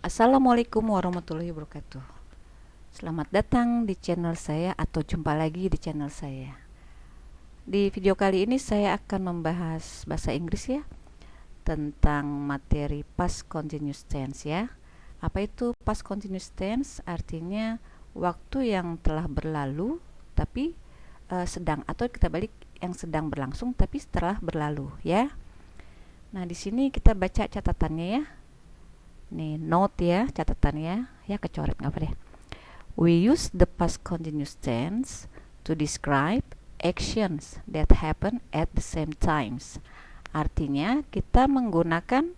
Assalamualaikum warahmatullahi wabarakatuh. Selamat datang di channel saya atau jumpa lagi di channel saya. Di video kali ini saya akan membahas bahasa Inggris ya, tentang materi past continuous tense ya. Apa itu past continuous tense? Artinya waktu yang telah berlalu tapi sedang, atau kita balik, yang sedang berlangsung tapi setelah berlalu ya. Nah, di sini kita baca catatannya ya. Nih, note ya, catatannya ya, kecoret nggak apa deh. We use the past continuous tense to describe actions that happen at the same times. Artinya kita menggunakan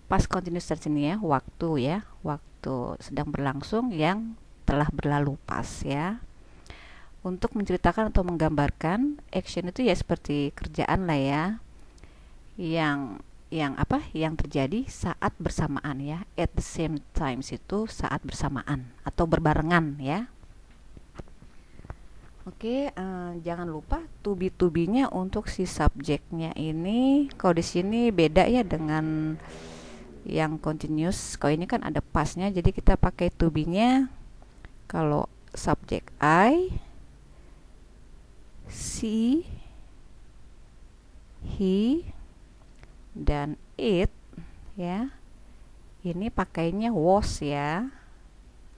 past continuous tense ini ya, waktu sedang berlangsung yang telah berlalu pas ya, untuk menceritakan atau menggambarkan action itu ya seperti kerjaan lah ya, yang terjadi saat bersamaan ya. At the same times itu saat bersamaan atau berbarengan ya. Oke, jangan lupa to be-nya untuk si subjeknya ini. Kalau di sini beda ya dengan yang continuous. Kalau ini kan ada pastnya, jadi kita pakai to be-nya. Kalau subjek I, she, he, dan it ya, ini pakainya was ya.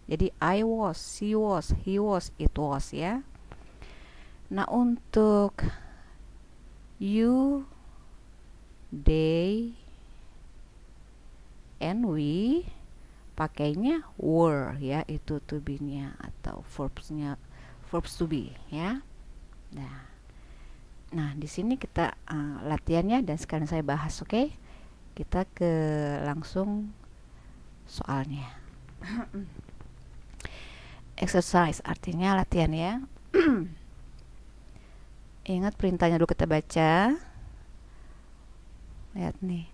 Jadi I was, she was, he was, it was ya. Nah, untuk you, they, and we pakainya were ya, itu to be-nya atau verbs to be ya. Nah, di sini kita latihannya dan sekarang saya bahas, oke? Kita ke langsung soalnya. Exercise artinya latihan ya. Ingat perintahnya dulu kita baca. Lihat nih.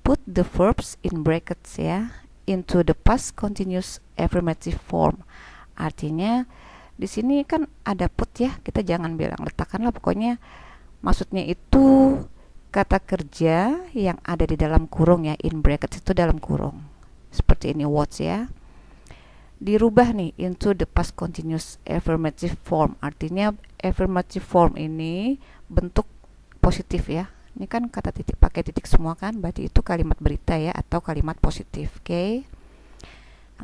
Put the verbs in brackets ya, into the past continuous affirmative form. Artinya di sini kan ada put ya, kita jangan bilang letakkanlah, pokoknya maksudnya itu kata kerja yang ada di dalam kurung ya, in brackets itu dalam kurung. Seperti ini watch ya. Dirubah nih into the past continuous affirmative form. Artinya affirmative form ini bentuk positif ya. Ini kan kata titik pakai titik semua kan, berarti itu kalimat berita ya atau kalimat positif, oke?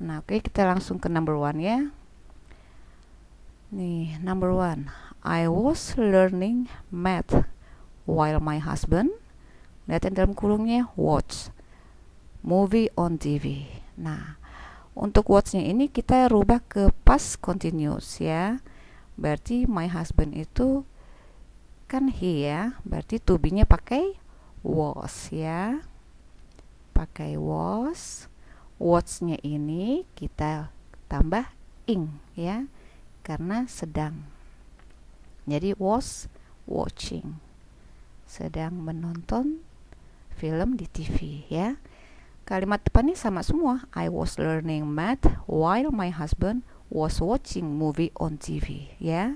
Nah, oke, kita langsung ke number one ya. Nih, number one. I was learning math while my husband, lihat yang dalam kurungnya, watch movie on TV. Nah, untuk watch-nya ini kita rubah ke past continuous ya. Berarti my husband itu kan he ya, berarti to be-nya pakai was ya. Pakai was. Watch-nya ini kita tambah ing ya, karena sedang. Jadi was watching, sedang menonton film di TV ya. Kalimat depannya sama semua. I was learning math while my husband was watching movie on TV ya.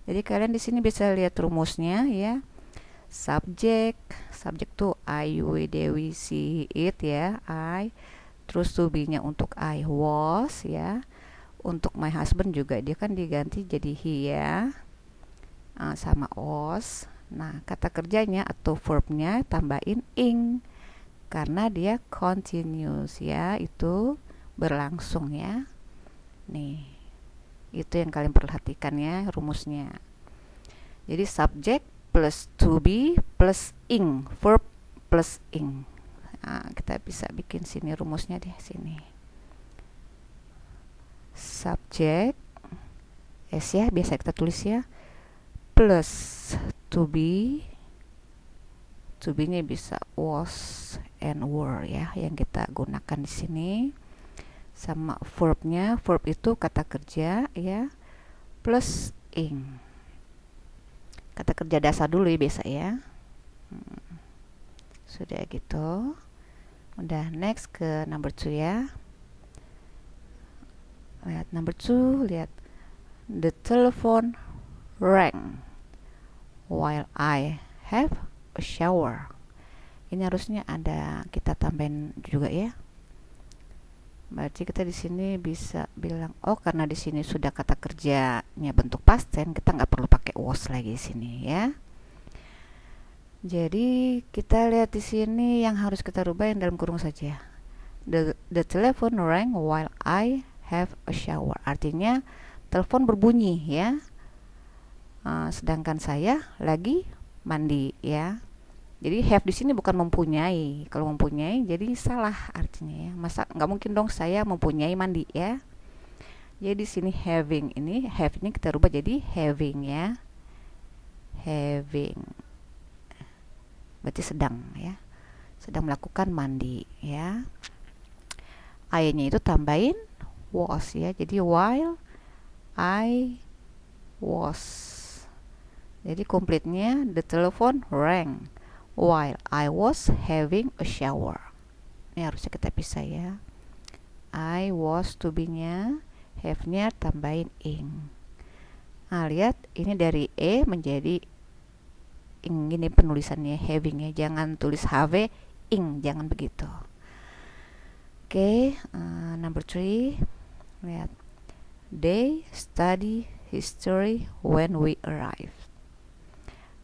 Jadi kalian di sini bisa lihat rumusnya ya. Subjek tuh I, you, they, we, see, it ya, I. Terus to be-nya untuk I was ya. Untuk my husband juga dia kan diganti jadi he ya, sama was. Nah, kata kerjanya atau verbnya tambahin ing karena dia continuous ya, itu berlangsung ya. Nih, itu yang kalian perhatikan ya rumusnya. Jadi subjek plus to be plus ing, verb plus ing. Nah, kita bisa bikin sini rumusnya deh, sini. Subjek S ya, biasa kita tulis ya, plus to be-nya bisa was and were ya, yang kita gunakan di sini. Sama verbnya, verb itu kata kerja ya, plus ing. Kata kerja dasar dulu ya biasa ya. Sudah gitu. Udah, next ke number 2 ya. Lihat number 2, lihat. The telephone rang while I have a shower. Ini harusnya ada kita tambahin juga ya. Berarti kita di sini bisa bilang, oh karena di sini sudah kata kerjanya bentuk past tense, kita nggak perlu pakai was lagi di sini ya. Jadi kita lihat di sini yang harus kita rubah yang dalam kurung saja. The telephone rang while I have a shower. Artinya telepon berbunyi ya. Sedangkan saya lagi mandi ya. Jadi have di sini bukan mempunyai. Kalau mempunyai jadi salah artinya ya. Masa nggak mungkin dong saya mempunyai mandi ya. Jadi di sini having ini, have ini kita rubah jadi having ya. Having. Berarti sedang ya. Sedang melakukan mandi ya. I-nya itu tambahin was ya. Jadi while I was. Jadi komplitnya the telephone rang while I was having a shower. Ini harusnya kita pisah ya. I was to be-nya, have-nya tambahin ing. Nah, lihat ini dari E menjadi ing, ini penulisannya having ya. Jangan tulis have ing, jangan begitu. Oke, number 3. Lihat. They study history when we arrive.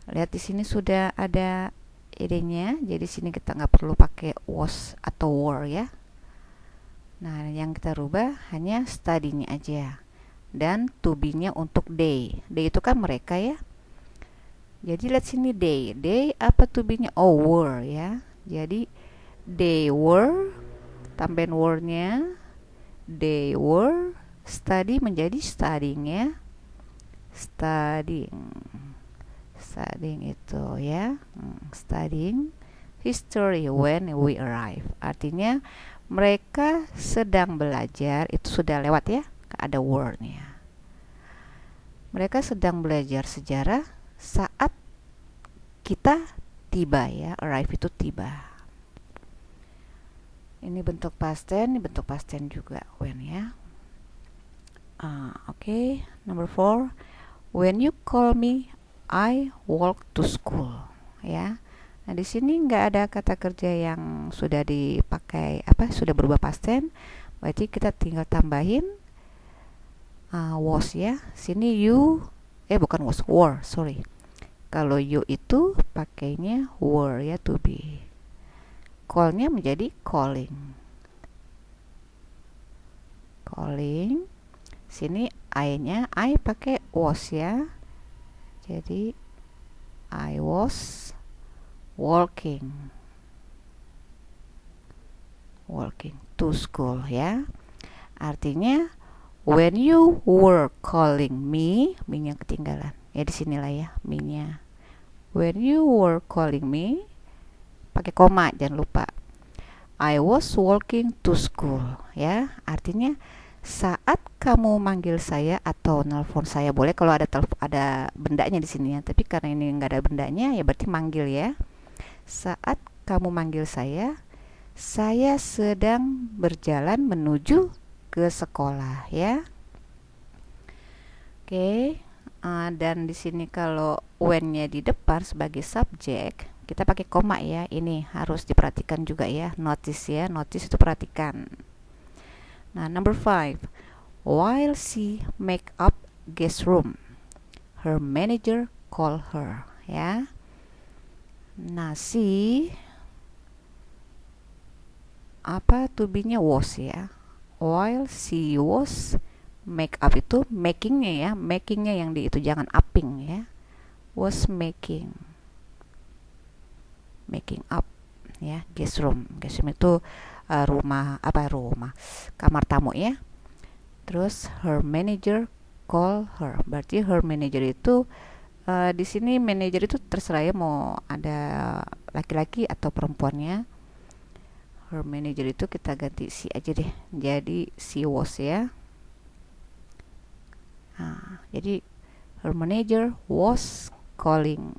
Lihat di sini sudah ada idenya, jadi sini kita nggak perlu pakai was atau were ya. Nah, yang kita rubah hanya study-nya aja, dan to be-nya untuk they. They itu kan mereka ya. Jadi lihat sini they apa to be-nya? Oh, were ya. Jadi they were, tambahin were-nya, they were study menjadi studying ya. Studying itu ya, studying history when we arrive. Artinya mereka sedang belajar, itu sudah lewat ya, ada word-nya. Mereka sedang belajar sejarah saat kita tiba ya, arrive itu tiba. Ini bentuk past tense, ini bentuk past tense juga when ya. Oke, number 4. When you call me, I walk to school ya. Nah, di sini nggak ada kata kerja yang sudah dipakai sudah berubah past tense. Berarti kita tinggal tambahin was ya. Sini you bukan was, were, sorry. Kalau you itu pakainya were ya, to be. Call-nya menjadi calling. Sini I-nya, I pakai was ya. Jadi I was walking to school ya. Artinya when you were calling me, me-nya ketinggalan. Ya di sinilah ya me-nya. When you were calling me, pakai koma jangan lupa. I was walking to school ya. Artinya saat kamu manggil saya atau nelpon saya, boleh kalau ada ada bendanya di sini ya, tapi karena ini nggak ada bendanya ya berarti manggil ya. Saat kamu manggil saya sedang berjalan menuju ke sekolah ya. Oke, dan di sini kalau when-nya di depan sebagai subjek kita pakai koma ya. Ini harus diperhatikan juga ya, notice ya, notice itu perhatikan. Nah, number 5. While she make up guest room, her manager call her ya. Nah, she to be-nya was ya. While she was make up itu making-nya ya, making-nya yang di itu, jangan upping ya. Was making up ya, guest room. Guest room itu rumah kamar tamu ya. Terus her manager call her, berarti her manager itu di sini manager itu terserah ya, mau ada laki-laki atau perempuannya. Her manager itu kita ganti she aja deh, jadi she was ya. Jadi her manager was calling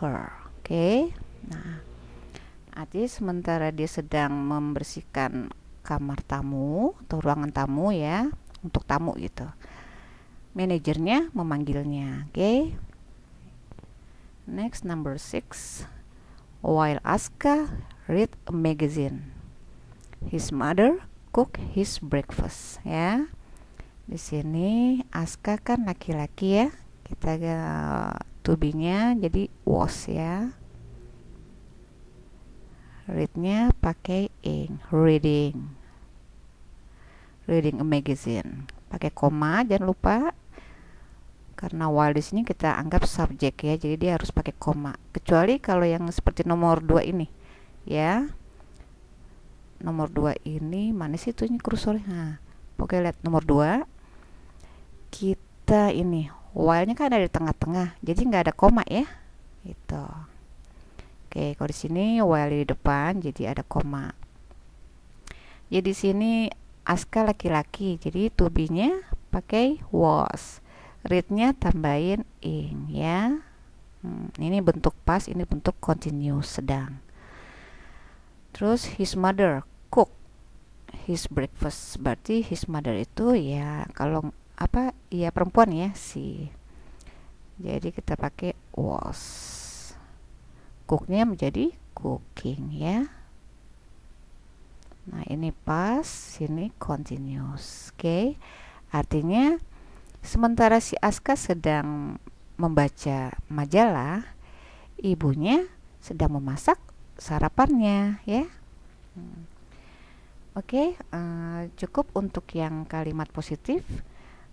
her. Oke. Nah, artinya sementara dia sedang membersihkan kamar tamu atau ruangan tamu ya, untuk tamu gitu, manajernya memanggilnya. Oke. Next, number 6. While Aska read a magazine, His mother cook his breakfast, ya. Di sini Aska kan laki-laki ya. Kita to be-nya jadi was ya. Read-nya pakai ing, reading. Reading a magazine. Pakai koma, jangan lupa. Karena while di sini kita anggap subjek ya, jadi dia harus pakai koma. Kecuali kalau yang seperti nomor 2 ini, ya. Nomor 2 ini mana sih itunya kursornya? Nah, pokoknya lihat nomor 2. Kita ini while-nya kan ada di tengah-tengah, jadi nggak ada koma ya. Gitu. Oke, kalau di sini while di depan, jadi ada koma. Jadi di sini Aska laki-laki, jadi to be-nya pakai was. Read-nya tambahin ing ya. Ini bentuk past, ini bentuk continuous sedang. Terus his mother cook his breakfast, berarti his mother itu ya kalau apa ya perempuan ya si. Jadi kita pakai was. Cooknya menjadi cooking ya. Nah, ini past, sini continuous. Oke. Artinya sementara si Aska sedang membaca majalah, ibunya sedang memasak sarapannya ya. Oke, cukup untuk yang kalimat positif.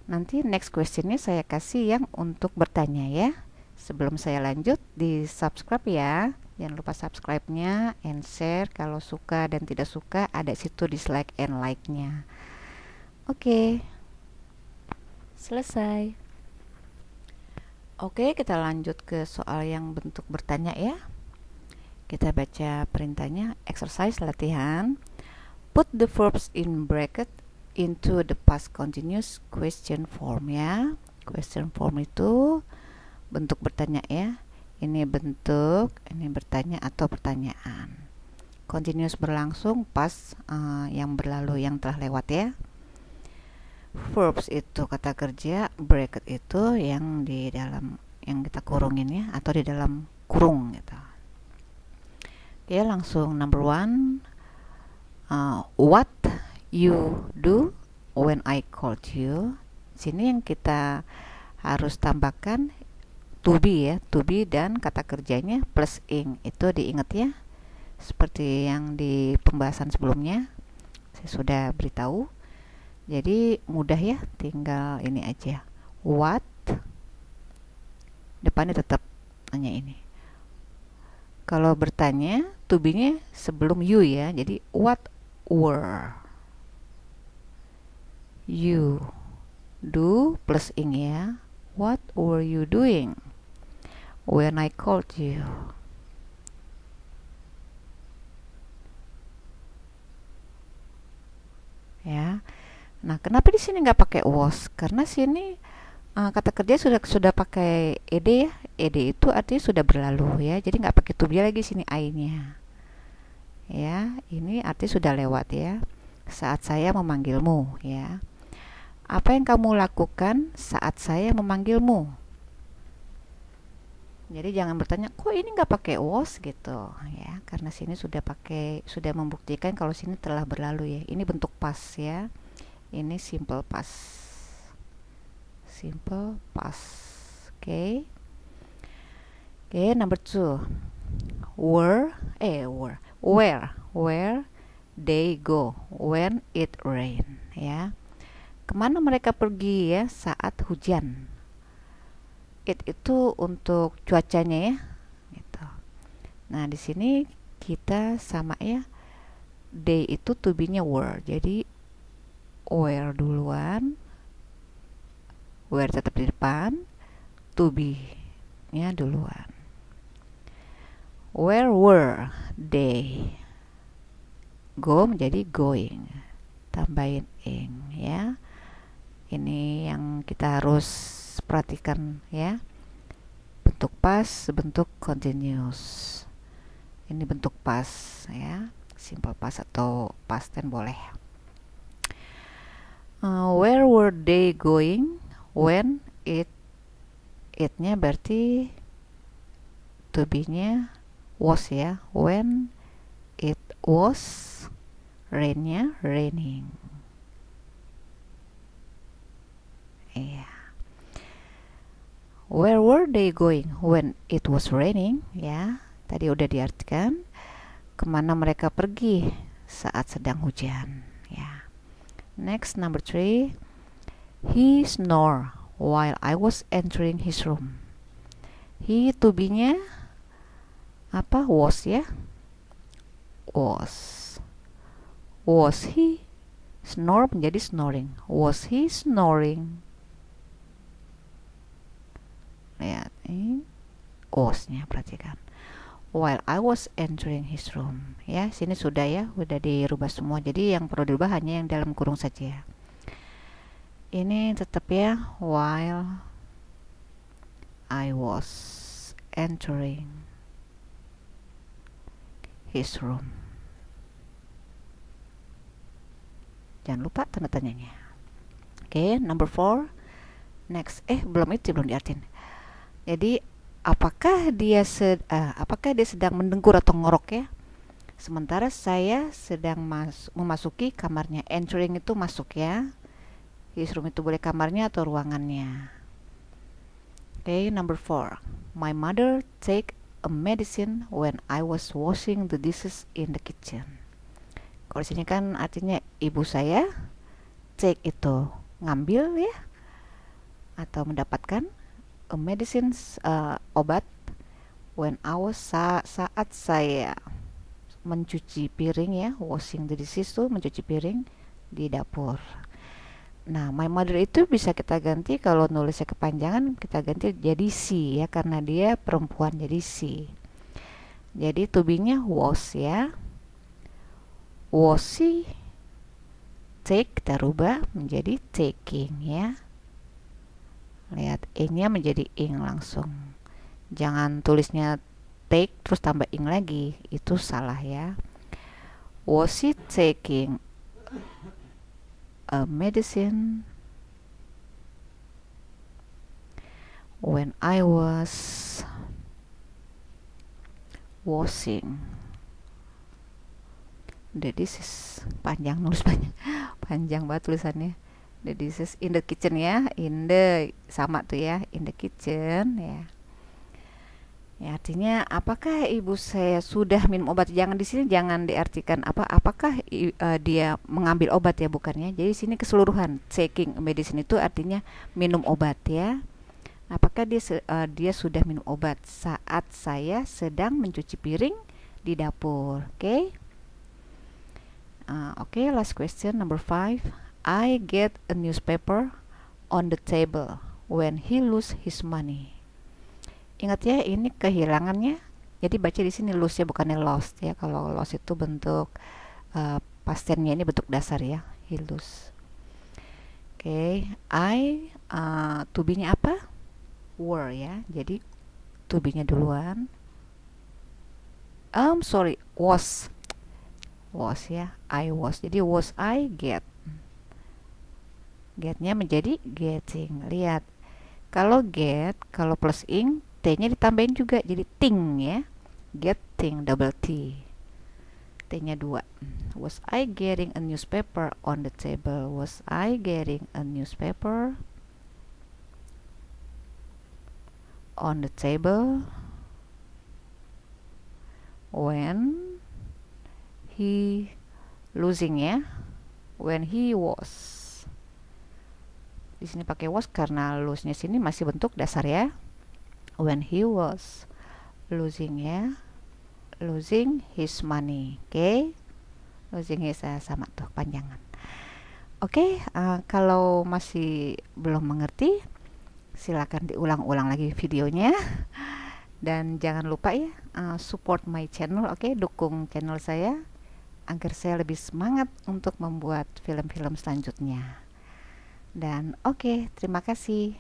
Nanti next questionnya saya kasih yang untuk bertanya ya. Sebelum saya lanjut, di subscribe ya. Jangan lupa subscribe-nya and share. Kalau suka dan tidak suka ada situ dislike and like-nya. Oke. Selesai. Oke, kita lanjut ke soal yang bentuk bertanya ya. Kita baca perintahnya. Exercise latihan. Put the verbs in bracket into the past continuous question form ya. Question form itu bentuk bertanya ya. Ini bentuk, ini bertanya atau pertanyaan. Continuous berlangsung, past yang berlalu, yang telah lewat ya. Verbs itu kata kerja, bracket itu yang di dalam, yang kita kurungin ya, atau di dalam kurung gitu. Oke, langsung number 1. What you do when I called you. Sini yang kita harus tambahkan to be ya, to be dan kata kerjanya plus ing. Itu diingat ya. Seperti yang di pembahasan sebelumnya saya sudah beritahu. Jadi mudah ya, tinggal ini aja. What depannya tetap hanya ini. Kalau bertanya, to be-nya sebelum you ya. Jadi what were you do plus ing ya. What were you doing when I called you? Ya. Nah, kenapa di sini nggak pakai was? Karena sini kata kerja sudah pakai ed ya. Ed itu artinya sudah berlalu ya. Jadi nggak pakai to be lagi sini I-nya. Ya, ini arti sudah lewat ya. Saat saya memanggilmu ya. Apa yang kamu lakukan saat saya memanggilmu? Jadi jangan bertanya, kok ini nggak pakai was gitu ya, karena sini sudah membuktikan kalau sini telah berlalu ya. Ini bentuk past ya. Ini simple past. Simple past. Oke. Oke, number 2. Where they go when it rain ya. Kemana mereka pergi ya saat hujan? It itu untuk cuacanya ya gitu. Nah, di sini kita sama ya, they itu to be-nya were. Jadi where duluan, where tetap di depan, to be-nya duluan. Where were they? Go menjadi going. Tambahin ing ya. Ini yang kita harus perhatikan ya. Bentuk past, bentuk continuous. Ini bentuk past ya. Simple past atau past tense boleh. Where were they going when it-nya berarti to be-nya was ya. When it was rainnya raining. Iya. Where were they going when it was raining? Ya, tadi udah diartikan. Kemana mereka pergi saat sedang hujan? Ya. Next, number 3. He snored while I was entering his room. He to be-nya apa? Was ya? Was. Was he? Snore menjadi snoring. Was he snoring? Lihat ini was-nya, perhatikan. While I was entering his room. Ya, sini sudah ya, udah dirubah semua. Jadi yang perlu dirubah hanya yang dalam kurung saja. Ini tetap ya, while I was entering his room. Jangan lupa tanda tanyanya. Oke, number 4. Next, belum diartin. Jadi apakah dia sedang mendengkur atau ngorok ya? Sementara saya sedang memasuki kamarnya. Entering itu masuk ya. His room itu boleh kamarnya atau ruangannya. Oke, number 4. My mother take a medicine when I was washing the dishes in the kitchen. Kalau di sini kan artinya ibu saya take itu ngambil ya atau mendapatkan a medicine obat when I was saat saya mencuci piring ya, washing the dishes tuh mencuci piring di dapur. Nah, my mother itu bisa kita ganti kalau nulisnya kepanjangan kita ganti jadi she ya karena dia perempuan jadi she. Jadi to be-nya was ya. Was she take kita rubah menjadi taking ya. Lihat ing-nya menjadi ing langsung. Jangan tulisnya take terus tambah ing lagi, itu salah ya. Was she taking a medicine when I was washing the dishes? Panjang nulis panjang banget tulisannya. The dishes in the kitchen ya, in the sama tuh ya, in the kitchen ya. Ya artinya apakah ibu saya sudah minum obat? Jangan di sini jangan diartikan apakah dia mengambil obat ya, bukannya. Jadi sini keseluruhan taking medicine itu artinya minum obat ya. Apakah dia sudah minum obat saat saya sedang mencuci piring di dapur? Oke, last question number 5. I get a newspaper on the table when he lose his money. Ingat ya, ini kehilangannya. Jadi baca di sini lose ya, bukannya lost ya. Kalau lost itu bentuk past tense-nya, ini bentuk dasar ya. He lose. I to be-nya apa? Were ya. Jadi to be-nya duluan. Was ya. I was. Jadi was I get. Get-nya menjadi getting. Lihat. Kalau get, kalau plus ing, T-nya ditambahin juga jadi ting ya. Getting, double T. T-nya 2. Was I getting a newspaper on the table? Was I getting a newspaper on the table when he losing ya. When he was. Di sini pakai was karena lose-nya sini masih bentuk dasar ya. When he was losing ya. Losing his money. Losing his sama tuh panjangan. Kalau masih belum mengerti silakan diulang-ulang lagi videonya. Dan jangan lupa ya support my channel, dukung channel saya agar saya lebih semangat untuk membuat film-film selanjutnya. Dan terima kasih.